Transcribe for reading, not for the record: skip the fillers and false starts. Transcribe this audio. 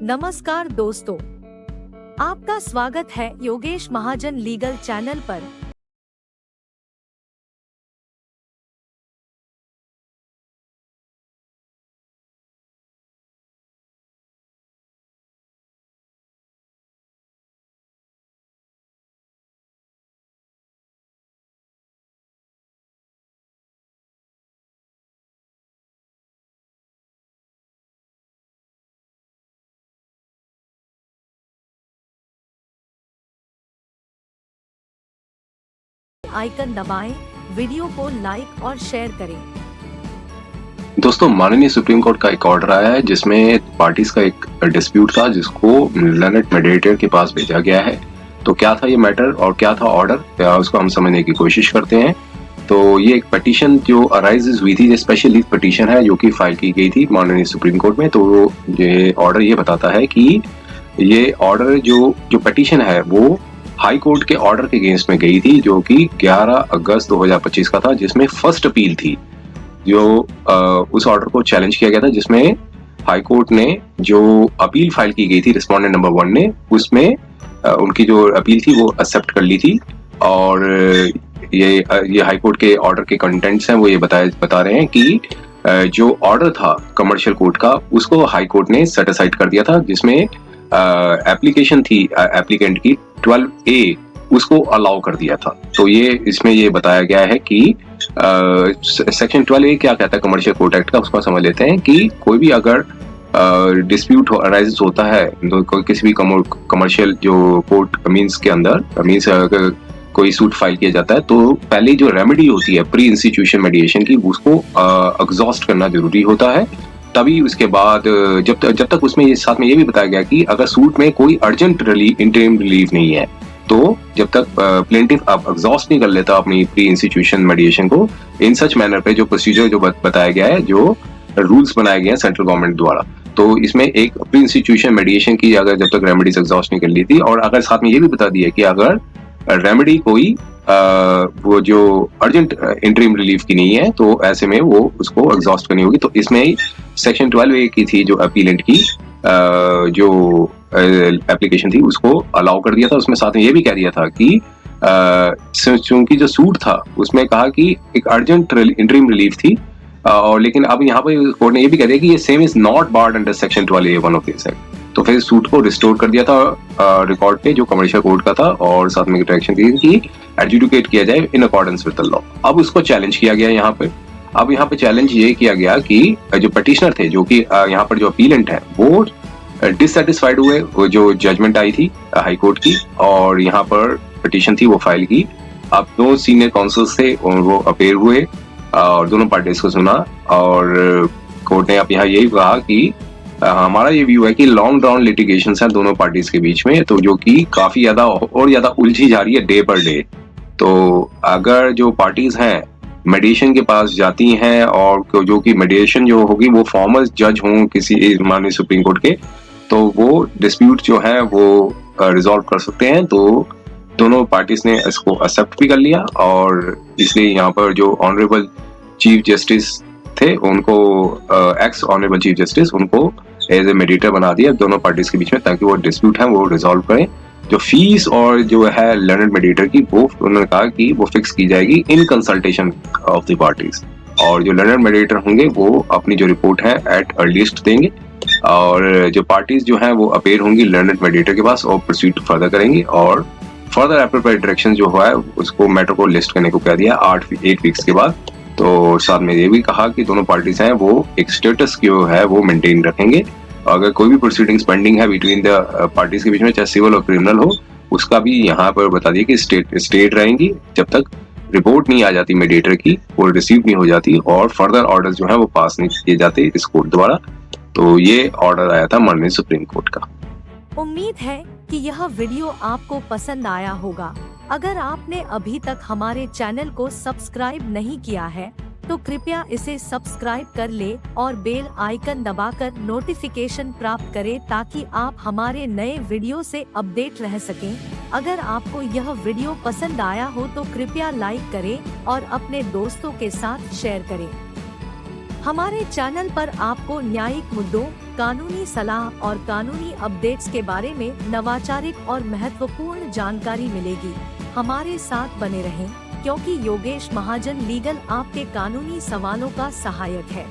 नमस्कार दोस्तों, आपका स्वागत है योगेश महाजन लीगल चैनल पर। आइकन दबाएं, वीडियो को लाइक और शेयर करें। दोस्तों, माननीय सुप्रीम कोर्ट का एक ऑर्डर आया है जिसमें पार्टीज का एक डिस्प्यूट था जिसको लर्नेड मेडिएटर के पास भेजा गया है। तो क्या था ये मैटर और क्या था ऑर्डर, उसको हम समझने की कोशिश करते हैं। तो ये एक पिटीशन जो अराइजेस हुई थी, स्पेशल लीव पिटीशन है जो कि फाइल की गई थी माननीय सुप्रीम कोर्ट में। तो ये ऑर्डर ये बताता है कि ये ऑर्डर जो पिटीशन है वो हाई कोर्ट के ऑर्डर के अगेंस्ट में गई थी जो कि 11 अगस्त 2025 का था, जिसमें फर्स्ट अपील थी जो उस ऑर्डर को चैलेंज किया गया था, जिसमें हाई कोर्ट ने जो अपील फाइल की गई थी रिस्पोंडेंट नंबर 1 ने, उसमें उनकी जो अपील थी वो एक्सेप्ट कर ली थी। और ये हाई कोर्ट के ऑर्डर के कंटेंट्स हैं वो ये बता रहे हैं कि जो ऑर्डर था कमर्शियल कोर्ट का उसको हाई कोर्ट ने सेट असाइड कर दिया था, जिसमें एप्लीकेशन थी एप्लीकेंट की 12A उसको अलाउ कर दिया था। तो ये इसमें ये बताया गया है कि सेक्शन 12A क्या कहता है कमर्शियल कोर्ट एक्ट का, उसको समझ लेते हैं कि कोई भी अगर डिस्प्यूट अराइज होता है किसी भी कमर्शियल जो कोर्ट मींस के अंदर मींस कोई सूट फाइल किया जाता है तो पहले जो रेमेडी होती है प्री इंस्टीट्यूशन मेडिएशन की उसको एग्जॉस्ट करना जरूरी होता है। तभी उसके बाद जब तक उसमें ये साथ में ये भी बताया गया कि अगर सूट में कोई अर्जेंट इंटरिम रिलीफ नहीं है तो जब तक प्लेंटिफ अब एग्जॉस्ट नहीं कर लेता अपनी प्री इंस्टीट्यूशन मेडिएशन को इन सच मैनर पे जो प्रोसीजर जो बताया गया है, जो रूल्स बनाए गए हैं सेंट्रल गवर्नमेंट द्वारा, तो इसमें एक प्री इंस्टीट्यूशन मेडिएशन की अगर जब तक रेमेडीज एग्जॉस्ट नहीं कर ली थी और अगर साथ में ये भी बता दिया कि अगर रेमेडी कोई वो जो अर्जेंट इंटरिम रिलीफ की नहीं है तो ऐसे में वो उसको एग्जॉस्ट करनी होगी। तो इसमें सेक्शन 12A की थी जो अपीलेंट की जो एप्लीकेशन थी उसको अलाउ कर दिया था। उसमें साथ में ये भी कह दिया था कि चूंकि जो सूट था उसमें कहा कि एक अर्जेंट इंटरिम रिलीफ थी और लेकिन अब यहाँ पर कोर्ट ने ये भी कह दिया कि ये same is not barred under section 12A(1) of this act. तो फिर सूट को रिस्टोर कर दिया था रिकॉर्ड पे जो कमर्शियल कोर्ट का था और साथ में डायरेक्शन दी कि एडजुडिकेट किया जाए in accordance with the law. अब उसको चैलेंज किया गया यहाँ पे। अब यहाँ पे चैलेंज ये किया गया कि जो पिटिशनर थे जो कि यहाँ पर जो अपीलेंट है वो डिससेटिस्फाइड हुए वो जो जजमेंट आई थी हाई कोर्ट की और यहाँ पर पिटिशन थी वो फाइल की। अब दो सीनियर काउंसिल्स थे और वो अपेयर हुए और दोनों पार्टीज को सुना और कोर्ट ने अब यहाँ यही कहा कि हमारा ये व्यू है कि लॉन्ग ड्राउन लिटिगेशन है दोनों पार्टीज के बीच में, तो जो कि काफी ज्यादा और ज्यादा उलझी जा रही है डे पर डे। तो अगर जो पार्टीज हैं मेडिएशन के पास जाती हैं और जो कि मेडिएशन जो होगी वो फॉर्मल जज हों किसी माननीय सुप्रीम कोर्ट के, तो वो डिस्प्यूट जो है वो रिजॉल्व कर सकते हैं। तो दोनों पार्टीज ने इसको एक्सेप्ट भी कर लिया और इसलिए यहाँ पर जो ऑनरेबल चीफ जस्टिस थे उनको एक्स ऑनरेबल चीफ जस्टिस उनको एज ए मेडिएटर बना दिया दोनों पार्टीज के बीच में, ताकि वो डिस्प्यूट है वो रिजॉल्व करें। जो फीस और जो है लर्नेड मेडिएटर की वो उन्होंने कहा कि वो फिक्स की जाएगी in consultation of the parties और जो लर्नेड मेडिएटर होंगे वो अपनी जो रिपोर्ट है एट अर्लीस्ट देंगे और जो पार्टीज जो है वो अपेयर होंगी लर्नेड मेडिएटर के पास और प्रोसीड फर्दर करेंगी और फर्दर एप्रोप्रिएट डायरेक्शन जो है उसको मैटर को लिस्ट करने को कह दिया 8 वीक्स के बाद। तो साथ में ये भी कहा कि दोनों पार्टीज हैं वो एक स्टेटस जो है वो मेंटेन रखेंगे। अगर कोई भी प्रोसीडिंग्स पेंडिंग है बिटवीन द पार्टीज के बीच में चाहे सिविल और क्रिमिनल हो उसका भी यहाँ पर बता दिया कि स्टेट रहेंगी जब तक रिपोर्ट नहीं आ जाती मेडिएटर की, वो रिसीव नहीं हो जाती और फर्दर ऑर्डर जो है वो पास नहीं किए जाते इस कोर्ट द्वारा। तो ये ऑर्डर आया था माननीय सुप्रीम कोर्ट का। उम्मीद है कि यह वीडियो आपको पसंद आया होगा। अगर आपने अभी तक हमारे चैनल को सब्सक्राइब नहीं किया है तो कृपया इसे सब्सक्राइब कर ले और बेल आइकन दबाकर नोटिफिकेशन प्राप्त करें ताकि आप हमारे नए वीडियो से अपडेट रह सकें। अगर आपको यह वीडियो पसंद आया हो तो कृपया लाइक करें और अपने दोस्तों के साथ शेयर करें। हमारे चैनल पर आपको न्यायिक मुद्दों, कानूनी सलाह और कानूनी अपडेट्स के बारे में नवाचारिक और महत्वपूर्ण जानकारी मिलेगी। हमारे साथ बने रहें, क्योंकि योगेश महाजन लीगल आपके कानूनी सवालों का सहायक है।